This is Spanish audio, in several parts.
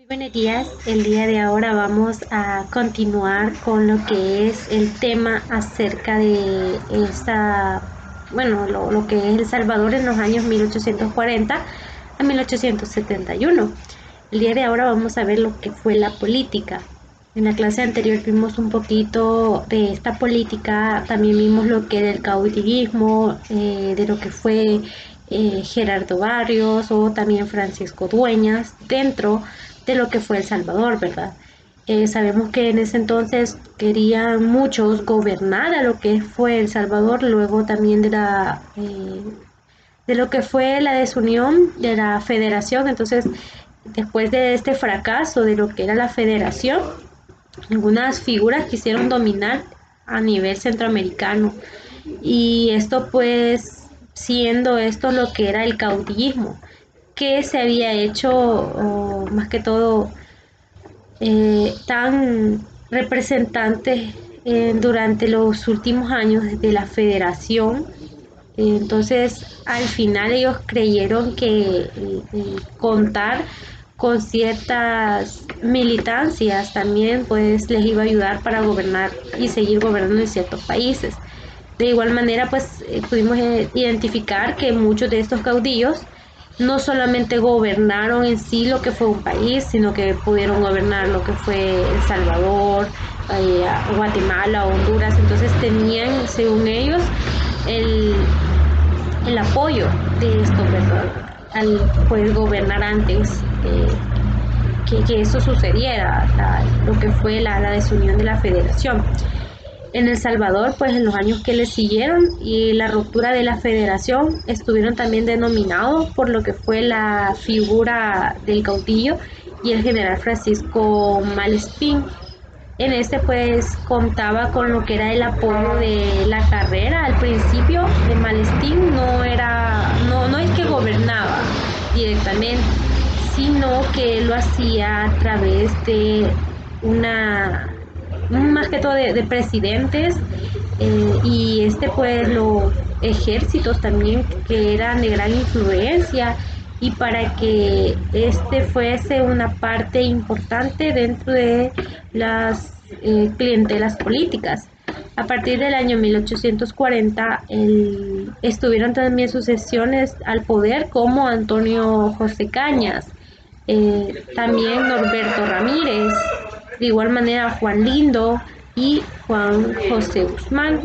Buenos días, el día de ahora vamos a continuar con lo que es el tema acerca de lo que es El Salvador en los años 1840 a 1871. El día de ahora vamos a ver lo que fue la política. En la clase anterior vimos un poquito de esta política, también vimos lo que era el caudillismo, de lo que fue Gerardo Barrios o también Francisco Dueñas dentro de lo que fue El Salvador, ¿verdad? Sabemos que en ese entonces querían muchos gobernar a lo que fue El Salvador, luego también de lo que fue la desunión de la federación. Entonces, después de este fracaso de lo que era la federación, algunas figuras quisieron dominar a nivel centroamericano, y esto pues siendo esto lo que era el caudillismo que se había hecho, o más que todo tan representantes durante los últimos años de la federación. Entonces, al final ellos creyeron que contar con ciertas militancias también pues les iba a ayudar para gobernar y seguir gobernando en ciertos países. De igual manera, pues pudimos identificar que muchos de estos caudillos no solamente gobernaron en sí lo que fue un país, sino que pudieron gobernar lo que fue El Salvador, Guatemala, Honduras. Entonces tenían, según ellos, el, el apoyo de esto, ¿verdad? Al poder gobernar antes que eso sucediera, lo que fue la desunión de la federación. En El Salvador, pues en los años que le siguieron y la ruptura de la federación, estuvieron también denominados por lo que fue la figura del caudillo y el general Francisco Malespín. En este pues contaba con lo que era el apoyo de la carrera. Al principio de Malespín no es que gobernaba directamente, sino que lo hacía a través de una, más que todo de presidentes, y pues los ejércitos también que eran de gran influencia, y para que este fuese una parte importante dentro de las clientelas políticas. A partir del año 1840 estuvieron también sucesiones al poder como Antonio José Cañas, también Norberto Ramírez, de igual manera Juan Lindo y Juan José Guzmán,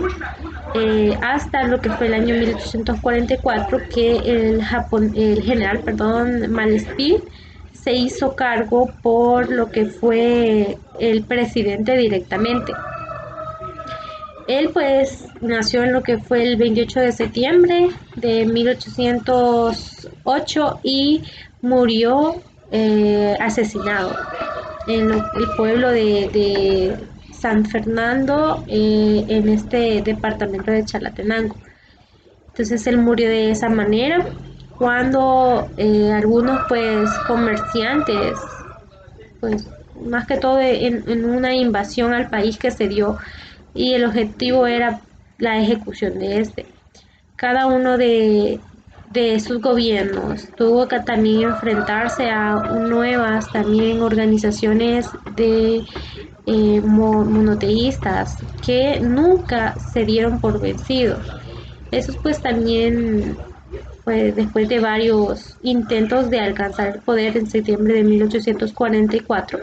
hasta lo que fue el año 1844 que el general, Malespín se hizo cargo por lo que fue el presidente directamente. Él pues nació en lo que fue el 28 de septiembre de 1808 y murió asesinado en el pueblo de San Fernando, en este departamento de Chalatenango. Entonces él murió de esa manera cuando algunos pues comerciantes, pues más que todo en una invasión al país que se dio, y el objetivo era la ejecución de este. Cada uno de sus gobiernos tuvo que también enfrentarse a nuevas también organizaciones de monoteístas que nunca se dieron por vencidos. Eso pues también fue después de varios intentos de alcanzar el poder en septiembre de 1844.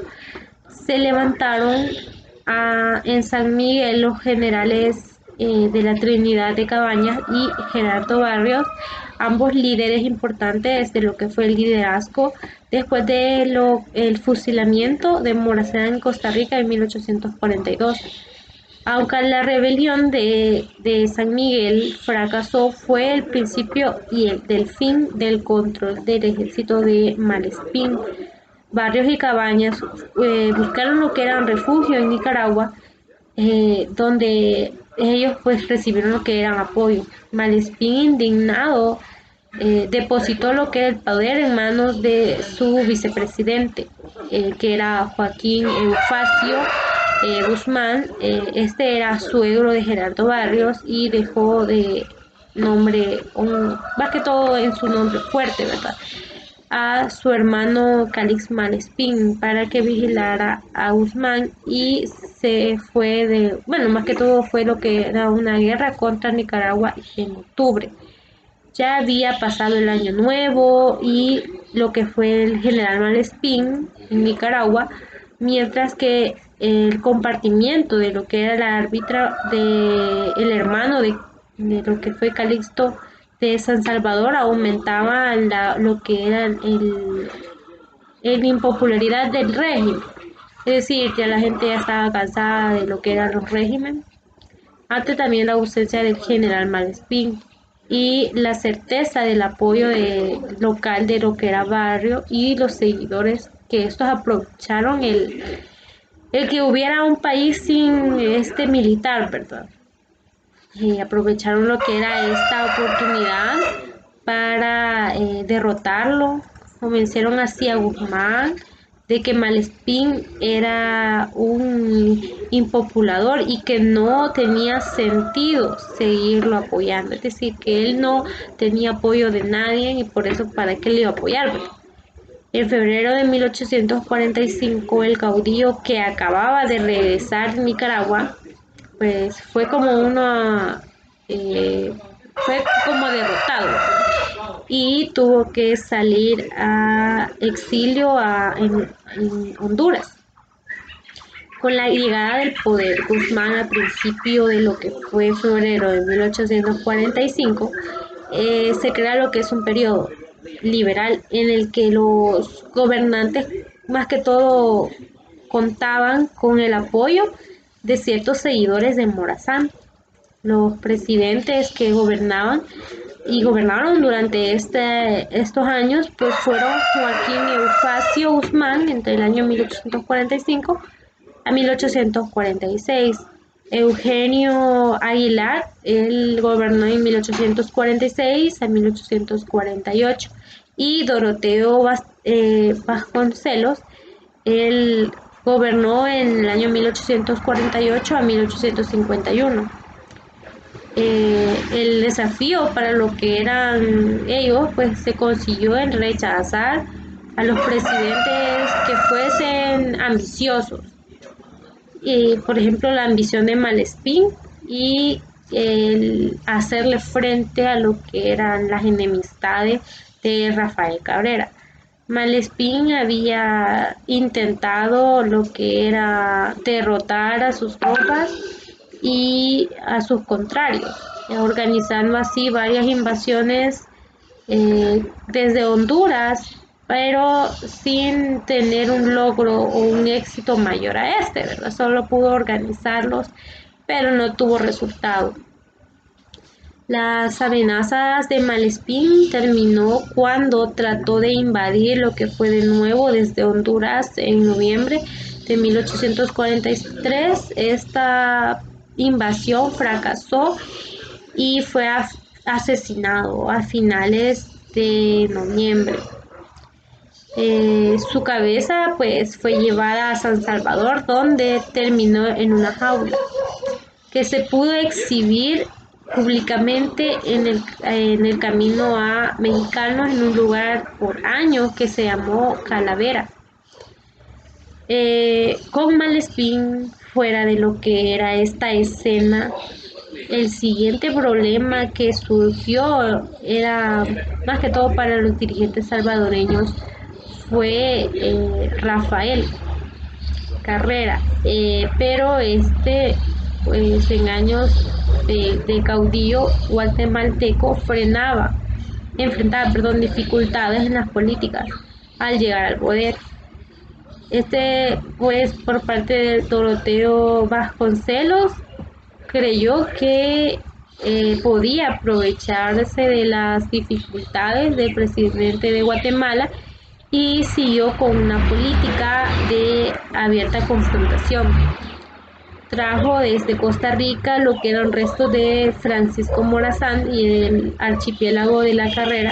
Se levantaron en San Miguel los generales de la Trinidad de Cabañas y Gerardo Barrios, ambos líderes importantes de lo que fue el liderazgo después de el fusilamiento de Morazán en Costa Rica en 1842. Aunque la rebelión de San Miguel fracasó, fue el principio y del fin del control del ejército de Malespín. Barrios y Cabañas buscaron lo que era un refugio en Nicaragua, donde ellos pues recibieron lo que era apoyo. Malespín, indignado, depositó lo que era el poder en manos de su vicepresidente, que era Joaquín Eufacio Guzmán. Este era suegro de Gerardo Barrios y dejó de nombre, más que todo en su nombre fuerte, ¿verdad? a su hermano Calix Malespín para que vigilara a Guzmán y se fue bueno, más que todo fue lo que era una guerra contra Nicaragua en octubre. Ya había pasado el año nuevo y lo que fue el general Malespín en Nicaragua, mientras que el compartimiento de lo que era la árbitra de el hermano de lo que fue Calixto de San Salvador aumentaba lo que era el impopularidad del régimen. Es decir, ya la gente ya estaba cansada de lo que eran los regímenes. Ante también la ausencia del general Malespín y la certeza del apoyo local de lo que era barrio y los seguidores que estos aprovecharon el que hubiera un país sin este militar, ¿verdad? Y aprovecharon lo que era esta oportunidad para derrotarlo. Convencieron así a Guzmán de que Malespín era un impopulador y que no tenía sentido seguirlo apoyando. Es decir, que él no tenía apoyo de nadie y por eso para qué le iba a apoyar. En febrero de 1845, el caudillo que acababa de regresar de Nicaragua, pues fue como derrotado y tuvo que salir a exilio en Honduras. Con la llegada del poder Guzmán a principio de lo que fue febrero de 1845, se crea lo que es un periodo liberal en el que los gobernantes más que todo contaban con el apoyo de ciertos seguidores de Morazán. Los presidentes que gobernaban y gobernaron durante estos años pues fueron Joaquín Eufacio Guzmán entre el año 1845 a 1846. Eugenio Aguilar, él gobernó en 1846 a 1848 y Doroteo Vasconcelos, él gobernó en el año 1848 a 1851. El desafío para lo que eran ellos pues se consiguió en rechazar a los presidentes que fuesen ambiciosos, por ejemplo la ambición de Malespín y el hacerle frente a lo que eran las enemistades de Rafael Cabrera. Malespín había intentado lo que era derrotar a sus tropas y a sus contrarios, organizando así varias invasiones desde Honduras, pero sin tener un logro o un éxito mayor a ¿verdad? Solo pudo organizarlos, pero no tuvo resultado. Las amenazas de Malespín terminó cuando trató de invadir lo que fue de nuevo desde Honduras en noviembre de 1843. Esta invasión fracasó y fue asesinado a finales de noviembre. Su cabeza pues fue llevada a San Salvador, donde terminó en una jaula que se pudo exhibir públicamente en el camino a Mexicanos en un lugar por años que se llamó Calavera. Con Malespín fuera de lo que era esta escena, el siguiente problema que surgió era más que todo para los dirigentes salvadoreños fue Rafael Carrera, pero pues en años de caudillo guatemalteco enfrentaba, dificultades en las políticas al llegar al poder. Pues por parte de Doroteo Vasconcelos, creyó que podía aprovecharse de las dificultades del presidente de Guatemala y siguió con una política de abierta confrontación. Trajo desde Costa Rica lo que eran restos de Francisco Morazán y el archipiélago de la Carrera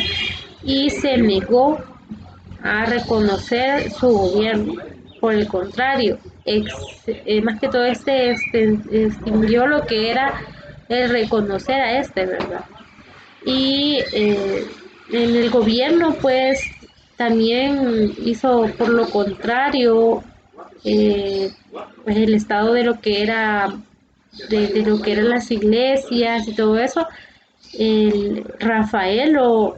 y se negó a reconocer su gobierno. Por el contrario, más que todo extinguió lo que era el reconocer a ¿verdad? Y en el gobierno pues También hizo por lo contrario, eh, pues el estado de lo que era de lo que eran las iglesias y todo eso. El Rafael o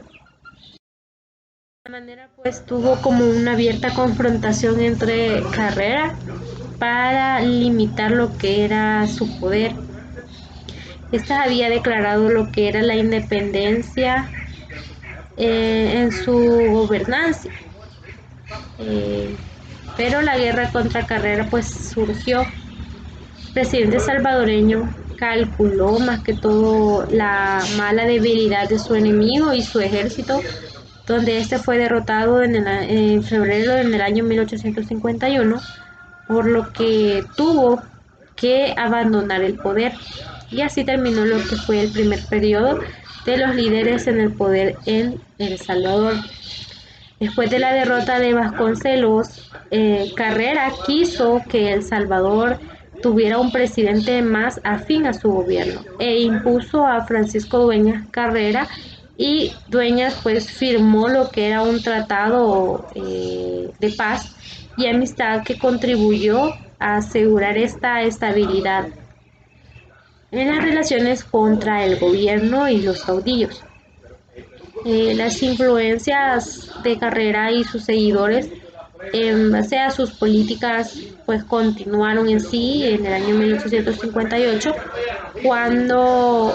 de manera pues tuvo como una abierta confrontación entre Carrera para limitar lo que era su poder. Esta había declarado lo que era la independencia en su gobernanza, eh, pero la guerra contra Carrera pues surgió. El presidente salvadoreño calculó más que todo la mala debilidad de su enemigo y su ejército, donde este fue derrotado en febrero en el año 1851, por lo que tuvo que abandonar el poder. Y así terminó lo que fue el primer periodo de los líderes en el poder en El Salvador. Después de la derrota de Vasconcelos, Carrera quiso que El Salvador tuviera un presidente más afín a su gobierno e impuso a Francisco Dueñas Carrera, y Dueñas pues firmó lo que era un tratado de paz y amistad que contribuyó a asegurar esta estabilidad en las relaciones contra el gobierno y los caudillos. Las influencias de Carrera y sus seguidores en base a sus políticas pues continuaron en sí en el año 1858, cuando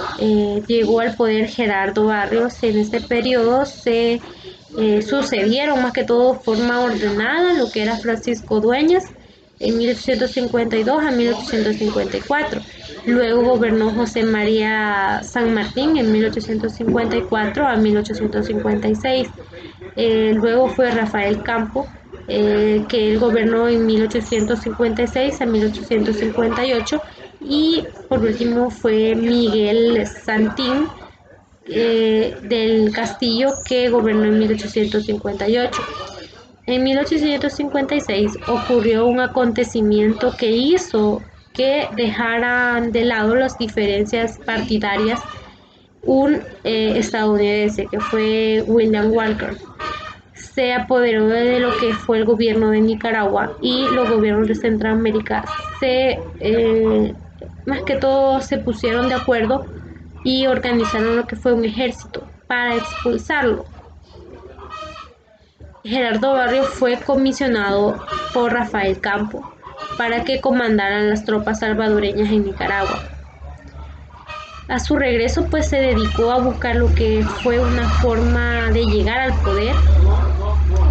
llegó al poder Gerardo Barrios. En este periodo se sucedieron más que todo de forma ordenada lo que era Francisco Dueñas en 1852 a 1854. Luego gobernó José María San Martín en 1854 a 1856. Luego fue Rafael Campo, que él gobernó en 1856 a 1858. Y por último fue Miguel Santín del Castillo, que gobernó en 1858. En 1856 ocurrió un acontecimiento que hizo que dejaran de lado las diferencias partidarias un estadounidense, que fue William Walker. Se apoderó de lo que fue el gobierno de Nicaragua, y los gobiernos de Centroamérica más que todo se pusieron de acuerdo y organizaron lo que fue un ejército para expulsarlo. Gerardo Barrio fue comisionado por Rafael Campo para que comandaran las tropas salvadoreñas en Nicaragua. A su regreso pues se dedicó a buscar lo que fue una forma de llegar al poder.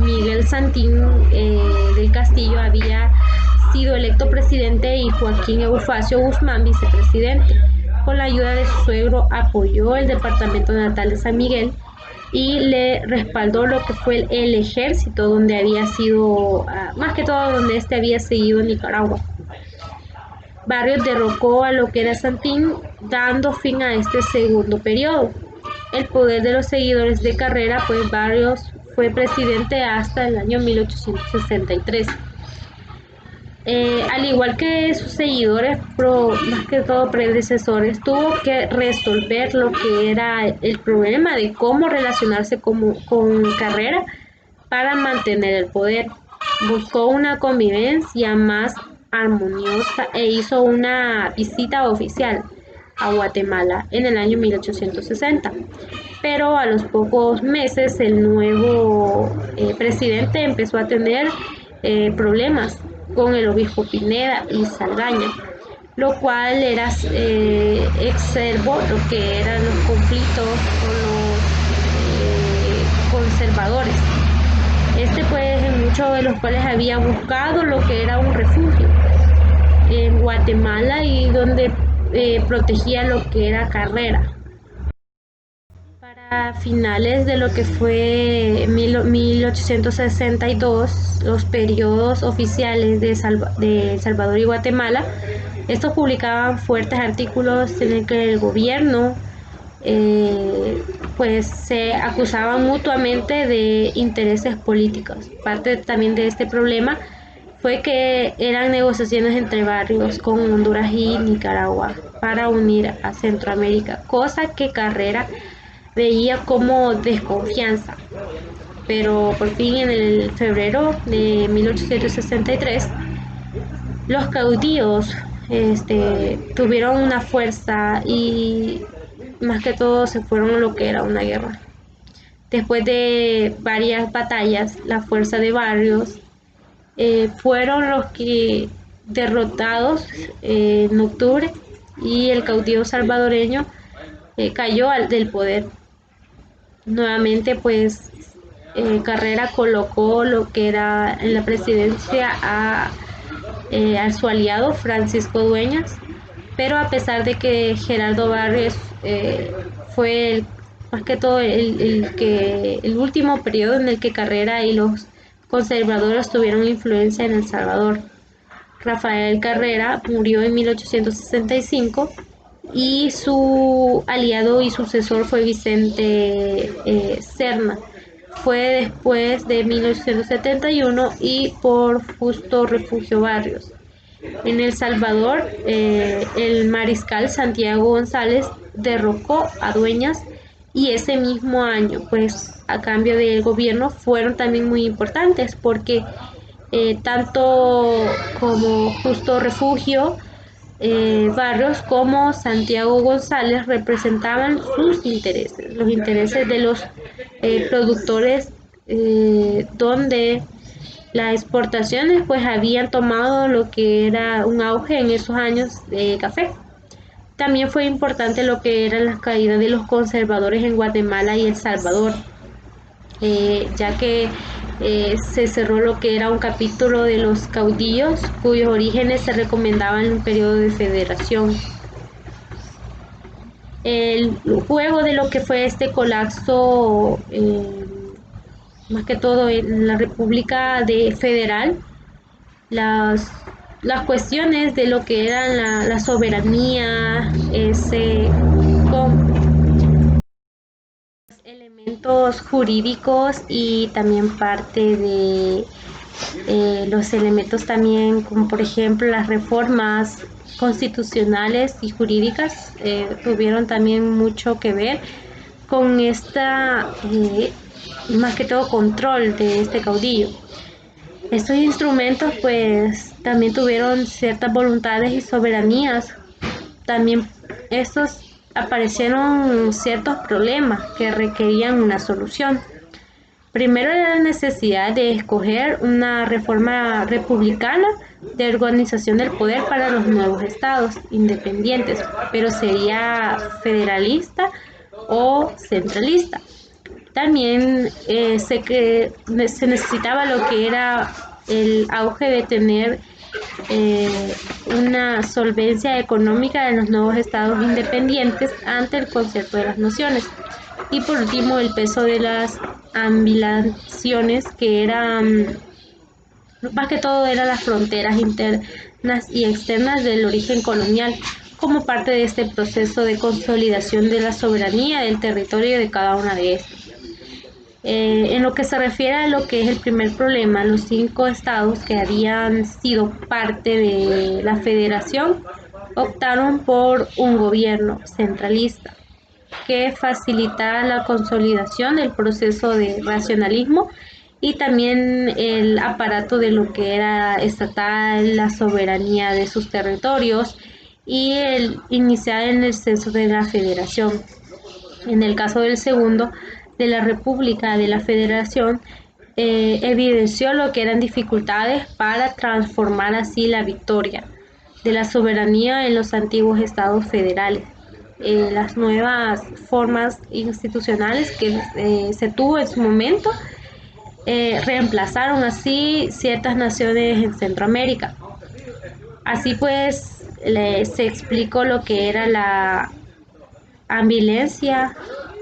Miguel Santín del Castillo había sido electo presidente y Joaquín Eufacio Guzmán vicepresidente. Con la ayuda de su suegro apoyó el departamento natal de San Miguel y le respaldó lo que fue el ejército, donde había sido, más que todo donde este había seguido Nicaragua. Barrios derrocó a lo que era Santín, dando fin a este segundo periodo. El poder de los seguidores de Carrera, pues Barrios fue presidente hasta el año 1863. Al igual que sus seguidores, más que todo predecesores, tuvo que resolver lo que era el problema de cómo relacionarse con Carrera para mantener el poder. Buscó una convivencia más armoniosa e hizo una visita oficial a Guatemala en el año 1860. Pero a los pocos meses el nuevo presidente empezó a tener problemas con el obispo Pineda y Saldaña, lo cual era exacerbó lo que eran los conflictos con los conservadores. Este pues en muchos de los cuales había buscado lo que era un refugio en Guatemala, y donde protegía lo que era Carrera. Para finales de lo que fue 1862, los periodos oficiales de El Salvador y Guatemala, estos publicaban fuertes artículos en el que el gobierno pues se acusaban mutuamente de intereses políticos. Parte también de este problema fue que eran negociaciones entre Barrios con Honduras y Nicaragua para unir a Centroamérica, cosa que Carrera veía como desconfianza. pero por fin en el febrero de 1863 los caudillos tuvieron una fuerza y más que todo se fueron a lo que era una guerra. Después de varias batallas, la fuerza de Barrios fueron los que derrotados en octubre y el caudillo salvadoreño cayó del poder. Nuevamente, pues Carrera colocó lo que era en la presidencia a su aliado Francisco Dueñas, pero a pesar de que Gerardo Barrios fue más que todo el último periodo en el que Carrera y los conservadores tuvieron influencia en El Salvador. Rafael Carrera murió en 1865 y su aliado y sucesor fue Vicente Serna. Fue después de 1971 y por Justo Refugio Barrios. En El Salvador, el mariscal Santiago González derrocó a Dueñas y ese mismo año, pues a cambio del gobierno, fueron también muy importantes porque tanto como Justo Refugio Barrios como Santiago González representaban sus intereses, los intereses de los productores, donde las exportaciones pues habían tomado lo que era un auge en esos años de café. También fue importante lo que era la caída de los conservadores en Guatemala y El Salvador, ya que se cerró lo que era un capítulo de los caudillos cuyos orígenes se recomendaban en un periodo de federación. El juego de lo que fue este colapso, más que todo en la República Federal, las, las cuestiones de lo que era la soberanía, con elementos jurídicos y también parte de los elementos también como por ejemplo las reformas constitucionales y jurídicas tuvieron también mucho que ver con esta más que todo control de este caudillo. Estos instrumentos pues también tuvieron ciertas voluntades y soberanías. También estos aparecieron ciertos problemas que requerían una solución. Primero era la necesidad de escoger una reforma republicana de organización del poder para los nuevos estados independientes, pero sería federalista o centralista. También se necesitaba lo que era el auge de tener una solvencia económica en los nuevos estados independientes ante el concierto de las naciones. Y por último, el peso de las ambilaciones, que eran más que todo eran las fronteras internas y externas del origen colonial, como parte de este proceso de consolidación de la soberanía del territorio de cada una de estas. En lo que se refiere a lo que es el primer problema, los 5 estados que habían sido parte de la federación optaron por un gobierno centralista que facilitara la consolidación del proceso de racionalismo y también el aparato de lo que era estatal, la soberanía de sus territorios y el iniciar en el censo de la federación. En el caso del segundo, de la República de la Federación, evidenció lo que eran dificultades para transformar así la victoria de la soberanía en los antiguos estados federales. Las nuevas formas institucionales que se tuvo en su momento reemplazaron así ciertas naciones en Centroamérica. Así pues, se explicó lo que era la ambivalencia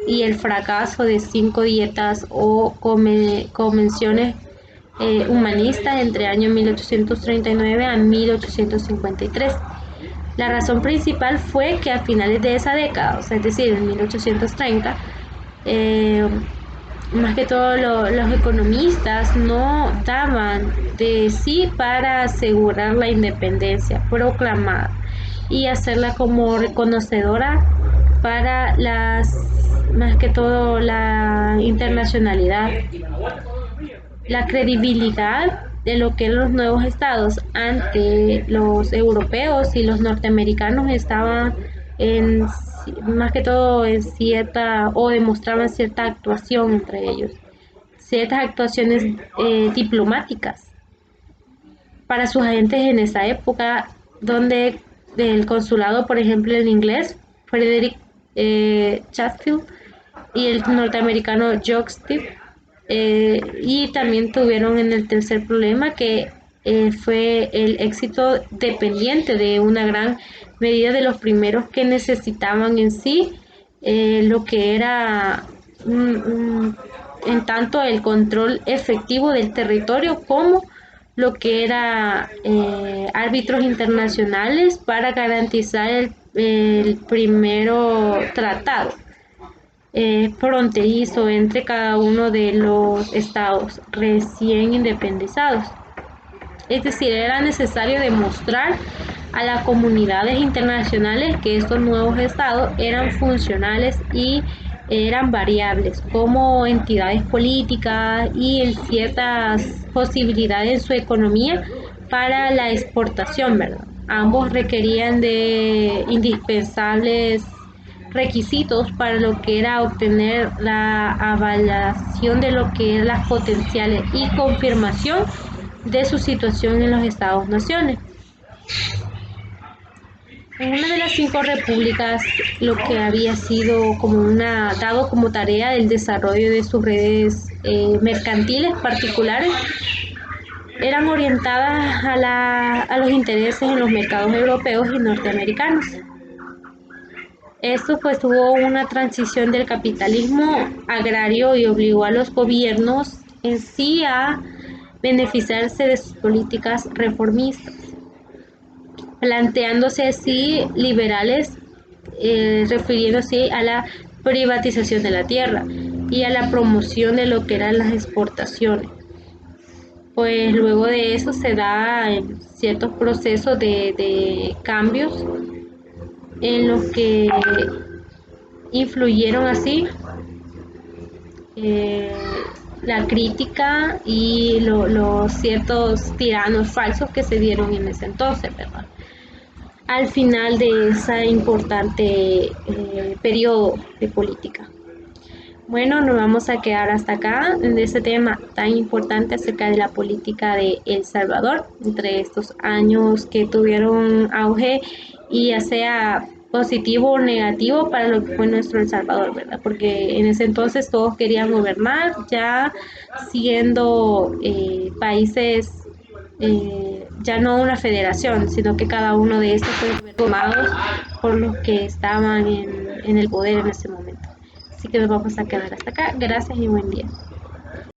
y el fracaso de 5 dietas o convenciones humanistas entre años 1839 a 1853. La razón principal fue que a finales de esa década, o sea, es decir, en 1830, más que todo los economistas no daban de sí para asegurar la independencia proclamada y hacerla como reconocedora para más que todo la internacionalidad. la credibilidad de lo que eran los nuevos estados ante los europeos y los norteamericanos estaba en, más que todo en cierta, o demostraban cierta actuación entre ellos, ciertas actuaciones diplomáticas para sus agentes en esa época, donde el consulado, por ejemplo, en inglés, Frederick Chatfield, y el norteamericano Jock y también tuvieron en el tercer problema que fue el éxito dependiente de una gran medida de los primeros que necesitaban en sí lo que era en tanto el control efectivo del territorio como lo que era árbitros internacionales para garantizar el primero tratado fronterizo entre cada uno de los estados recién independizados. Es decir, era necesario demostrar a las comunidades internacionales que estos nuevos estados eran funcionales y eran variables como entidades políticas y en ciertas posibilidades en su economía para la exportación, ¿verdad? Ambos requerían de indispensables requisitos para lo que era obtener la avalación de lo que eran las potenciales y confirmación de su situación en los Estados-naciones. En una de las 5 repúblicas, lo que había sido como dado como tarea el desarrollo de sus redes mercantiles particulares, eran orientadas a los intereses en los mercados europeos y norteamericanos. Esto pues tuvo una transición del capitalismo agrario y obligó a los gobiernos en sí a beneficiarse de sus políticas reformistas, planteándose así liberales, refiriéndose a la privatización de la tierra y a la promoción de lo que eran las exportaciones. Pues luego de eso se da ciertos procesos de cambios en los que influyeron así eh, la crítica y los ciertos tiranos falsos que se dieron en ese entonces, ¿verdad? Al final de ese importante periodo de política. Bueno, nos vamos a quedar hasta acá en este tema tan importante acerca de la política de El Salvador, entre estos años que tuvieron auge y ya sea positivo o negativo para lo que fue nuestro El Salvador, ¿verdad? Porque en ese entonces todos querían gobernar, ya siendo países, ya no una federación, sino que cada uno de estos fue gobernados por los que estaban en el poder en ese momento. Así que nos vamos a quedar hasta acá. Gracias y buen día.